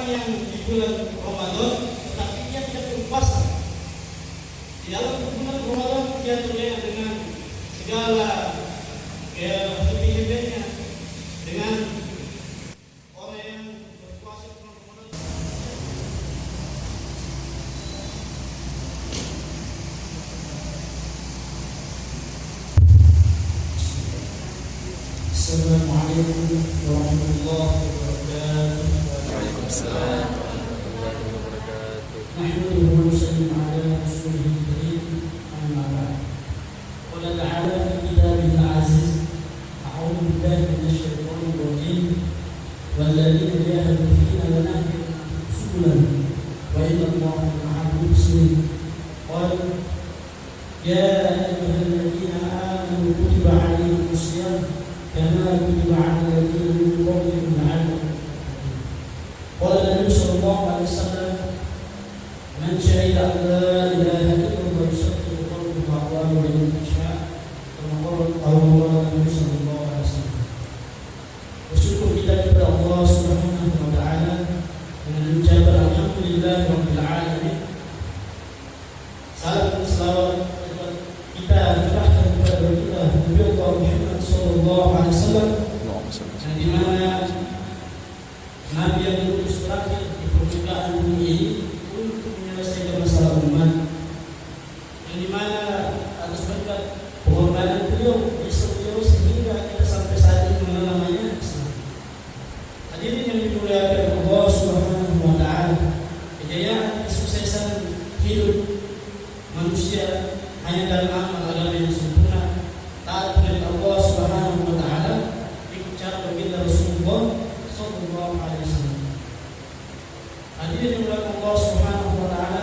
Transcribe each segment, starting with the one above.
yang di bulan Ramadan tetapi dia tidak berpuasa. Di dalam bulan Ramadan dia terlihat dengan segala lebih-lebihnya dengan orang yang berpuasa di bulan Ramadan. Assalamualaikum warahmatullahi wabarakatuh. Waalaikumsalam warahmatullahi wabarakatuh. Nahmaduhu wa nusallimu ala rasulihil karim. Amma ba'd. Qala ta'ala fi kitabihil aziz, a'udzu billahi minasyaitonir rajim. Walladzina jahadu fina lanahdiyannahum subulana wa inna Allaha ma'al muhsinin. Qala ya ayyuhalladzina amanu kutiba 'alaikumus shiyam kama kutiba 'alal ladzina min qablikum la'allakum tattaqun. Qala Nabi sallallahu alaihi wasallam man syahida an la ilaha illallah yusaddiqu qawluhu wa aqwaluhu bil isya' kama qala Nabi sallallahu alaihi wasallam. Bersyukur kita kepada Allah Subhanahu wa taala dengan mengucapkan alhamdulillahirabbil alamin. Salam dan selawat kita curahkan kepada kita Nabi Allah Muhammad sallallahu alaihi wasallam, di mana Nabi yang diutus terakhir di permukaan bumi ini untuk menyelesaikan masalah umat, yang di mana atas berkat pengorbanan beliau sehingga kita sampai saat ini mengenal namanya Islam. Hadirin yang dimuliakan Allah Subhanahu wa taala, kejayaan kesuksesan hidup manusia hanya dalam amal agama yang sempurna, taat kepada Allah Subhanahu wa taala, ikut cara baginda Rasulullah sallallahu alaihi wasallam. Hadirin yang dimuliakan Allah Subhanahu wa taala,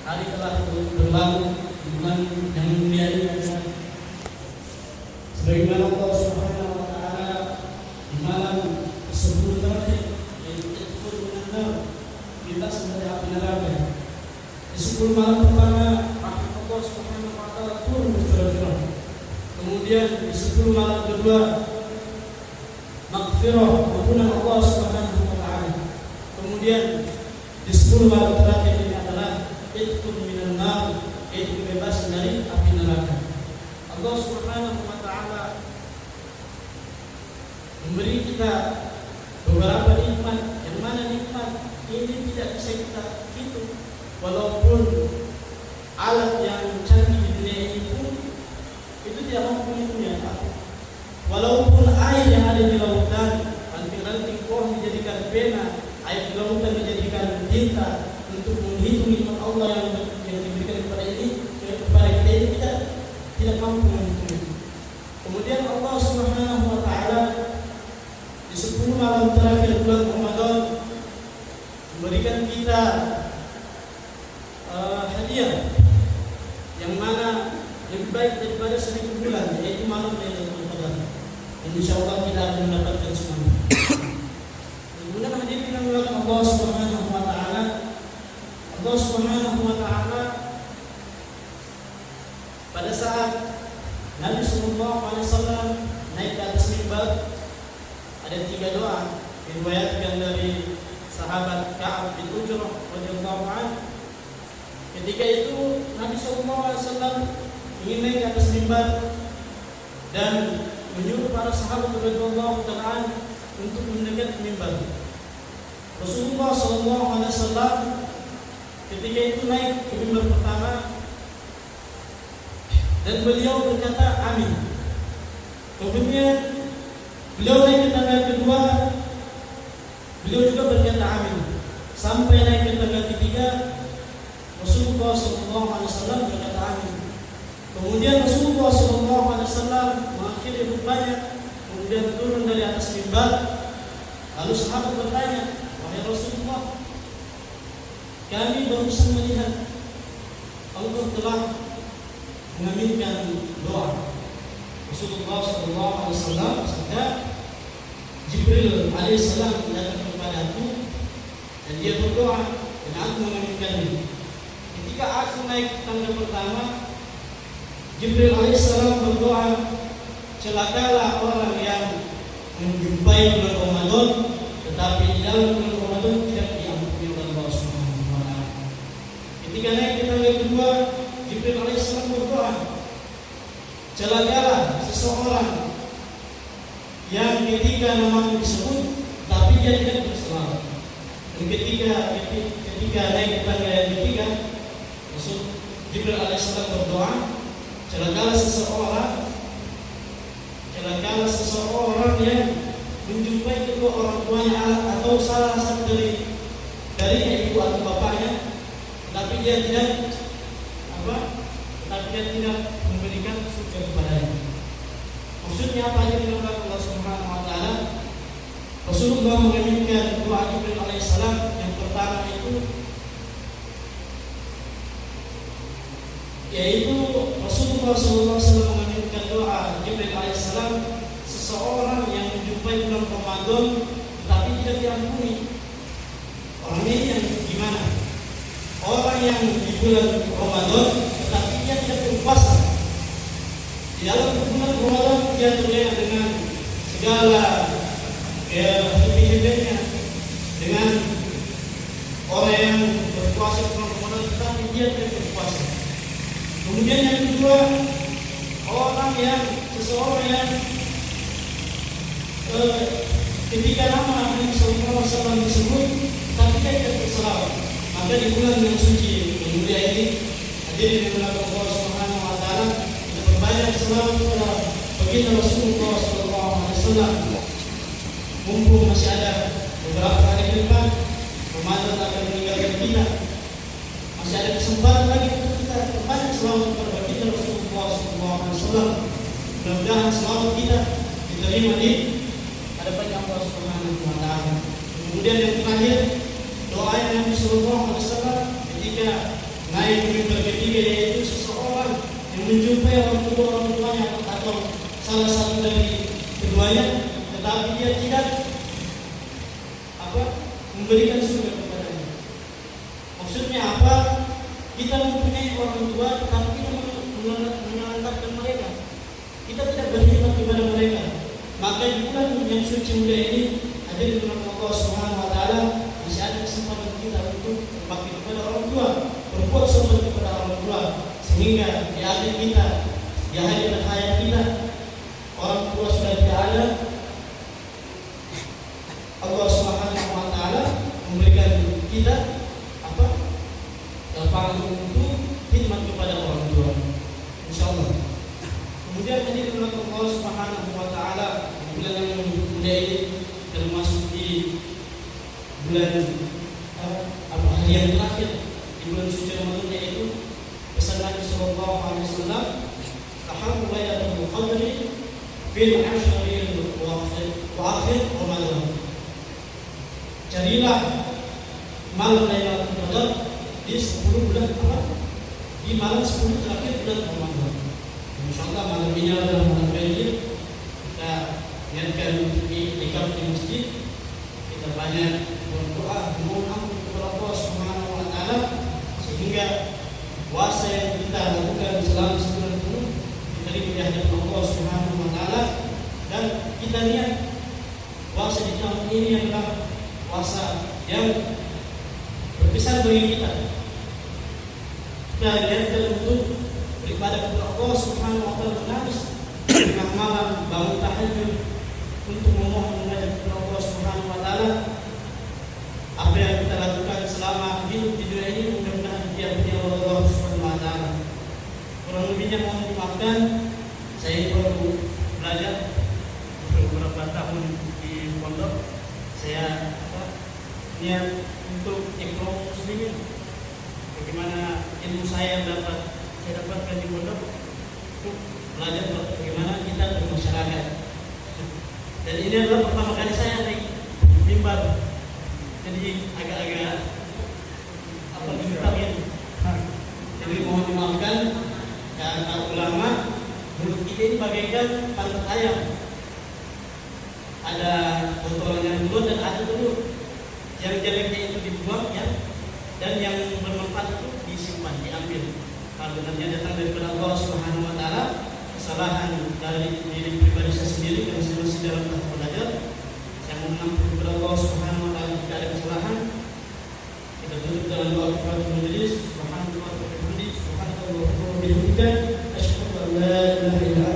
hari telah berlalu, bulan yang mulia ini adalah sebagaimana Allah Subhanahu wa taala di malam 10 terakhir yaitu kita sebagai api neraka. Di 10 malam pertama rahmat Allah Subhanahu wa taala turun bercurah-curah. Kemudian di 10 malam kedua maghfirah ampunan Allah Subhanahu wa taala. Kemudian di 10 malam terakhir ini adalah itqun minan nar, yaitu kebebasan dari api neraka. Allah Subhanahu wa taala memberi kita beberapa nikmat, yang mana nikmat ini tidak bisa kita hitung. Walaupun alat yang canggih di dunia ini pun itu tidak mampu menghitungnya. Walaupun air yang ada di lautan, ranting-ranting pohon dijadikan pena, air di lautan dijadikan tinta untuk menghitung nikmat Allah yang diberikan kepada kita ini tidak mampu menghitungnya. Kemudian Allah Subhanahu wa taala di 10 malam terakhir bulan Ramadan memberikan kita hadiah yang mana lebih baik daripada 1000 bulan, yaitu malam Lailatul Qadar. Insyaallah kita akan mendapatkan semuanya. Kemudian hadirin yang dimuliakan Allah Subhanahu wa taala, Allah Subhanahu wa taala pada saat Nabi sallallahu alaihi wasallam naik ke atas mimbar, ada 3 doa diriwayatkan dari sahabat Ka'ab bin Ujrah radhiyallahu anhu. Ketika itu Nabi sallallahu alaihi wasallam ingin naik ke atas mimbar dan menyuruh para sahabat radhiyallahu taala untuk mendekat mimbar. Rasulullah sallallahu alaihi wasallam ketika itu naik ke mimbar pertama dan beliau berkata amin. Kemudian beliau naik ke tangga kedua, beliau juga berkata amin. Sampai naik ke tangga ketiga, Rasulullah sallallahu alaihi wasallam berkata amin. Kemudian Rasulullah sallallahu alaihi wasallam mengakhiri khutbahnya, kemudian turun dari atas mimbar. Lalu sahabat bertanya, "Wahai Rasulullah, kami barusan melihat Allah telah mengaminkan doa." Rasulullah sallallahu alaihi wasallam bersabda, "Jibril alaihissalam datang kepadaku dan dia berdoa dan aku mengaminkannya. Ketika aku naik tangga pertama, Jibril alaihissalam berdoa, celakalah orang yang menjumpai bulan Ramadan tetapi di dalam bulan Ramadan tidak celakalah seseorang yang ketika namanya disebut tapi dia tidak berselawat. Dan ketika naik ke tangga yang ketiga, Rasul Jibril alaihissalam berdoa, celakalah seseorang yang menjumpai kedua orang tuanya atau salah satu darinya, ibu atau bapaknya, tapi dia tidak memberikan surga kepadanya. Maksudnya apa yang dilakukan Allah Subhanahu wa taala? Rasulullah menginginkan doa Jibril alaihissalam yang pertama yaitu Rasulullah SAW menginginkan doa Jibril alaihissalam seseorang yang menjumpai bulan Ramadan tetapi tidak diampuni. Orang ini yang gimana? Orang yang di bulan Ramadan tetapi dia tidak berpuasa. Di dalam bulan Ramadan dia terlihat dengan segala happy-happy-nya, dengan orang yang berpuasa di bulan Ramadan tetapi dia tidak berpuasa. Kemudian yang kedua, seseorang yang ketika nama Nabi Sallallahu Alaihi Wasallam disebut tapi dia tidak berselawat, maka di bulan yang suci yang mulia ini hadirin yang dimuliakan Allah Subhanahu Wa Taala, kita berbanyak selawat kepada baginda Rasulullah Sallallahu Alaihi Wasallam. Mumpung masih ada beberapa hari ke depan Ramadan akan meninggalkan kita, masih ada kesempatan lagi untuk kita berbanyak selawat kepada baginda Rasulullah Sallallahu Alaihi Wasallam. Mudah-mudahan selawat kita diterima di hadapan Allah Subhanahu Wa Taala. Kemudian yang terakhir, doa yang Nabi Sallallahu Alaihi Wasallam ketika naik ke mimbar ketiga, yaitu seseorang yang menjumpai orang tuanya atau salah satu dari keduanya, tetapi dia tidak memberikan surga kepadanya. Maksudnya apa? Kita mempunyai orang tua tetapi kita menelantarkan mereka, kita tidak berkhidmat kepada mereka. Maka di bulan yang suci mulia ini hadirin dirahmati Allah Subhanahu Wa Taala, masih ada kesempatan kita untuk berbakti kepada orang tua, berbuat sesuatu kepada orang tua, sehingga di akhir kita, di akhir hayat kita, orang tua sudah tidak ada, Allah Subhanahu Wa Taala memberikan kita lapangan untuk khidmat kepada orang tua, insyaallah. Kemudian hadirin dirahmati Allah Subhanahu Wa Taala, bulan yang mulia ini termasuk di bulan hari yang terakhir di bulan suci Ramadan, yaitu pesan Nabi Sallallahu Alaihi Wasallam, "Tahammu lailatul qadri fil ashril wa akhir Ramadan." Carilah malam Lailatul Qadar di 10 bulan di malam 10 terakhir bulan Ramadan. Insyaallah malam ini adalah malam ganjil. Kita niatkan iktikaf di masjid. Kita banyak berdoa, mohon ampun kepada Allah Subhanahu Wa Taala, sehingga puasa yang kita lakukan selama sebulan penuh diterima di hadapan Allah Subhanahu Wa Taala, dan kita niat puasa di tahun ini adalah puasa yang berkesan bagi kita. Kita niatkan untuk beribadah kepada Allah Subhanahu Wa Taala menangis tengah malam, bangun tahajud untuk memohon menghadap kepada Allah Subhanahu Wa Taala. Apa yang kita lakukan selama hidup di dunia ini mudah-mudahan diampuni oleh Allah Subhanahu Wa Taala. Kurang lebihnya mohon dimaafkan. Saya baru belajar beberapa tahun di pondok. Saya niat untuk ikhwan muslimin, bagaimana ilmu saya yang saya dapatkan di pondok, untuk belajar bagaimana kita bermasyarakat. Dan ini adalah pertama kali saya naik mimbar, jadi agak-agak gemetar. Jadi mohon dimaafkan, karena ulama mulut kita ini bagaikan pantat ayam, ada kotorannya dulu dan ada dulu. Yang jeleknya itu dibuang ya, dan yang bermanfaat itu disimpan, diambil. Kalau benarnya datang daripada Allah Subhanahu Wa Taala, kesalahan dari diri pribadi saya sendiri yang saya masih dalam tahap belajar, saya mohon ampun kepada Allah Subhanahu Wa Taala jika ada kesalahan. Kita tutup dalam doa kifaratul majelis. Subhanallah wa bihamdihi, subhanallah wa bihamdihi, asyhadu an la ilaha illa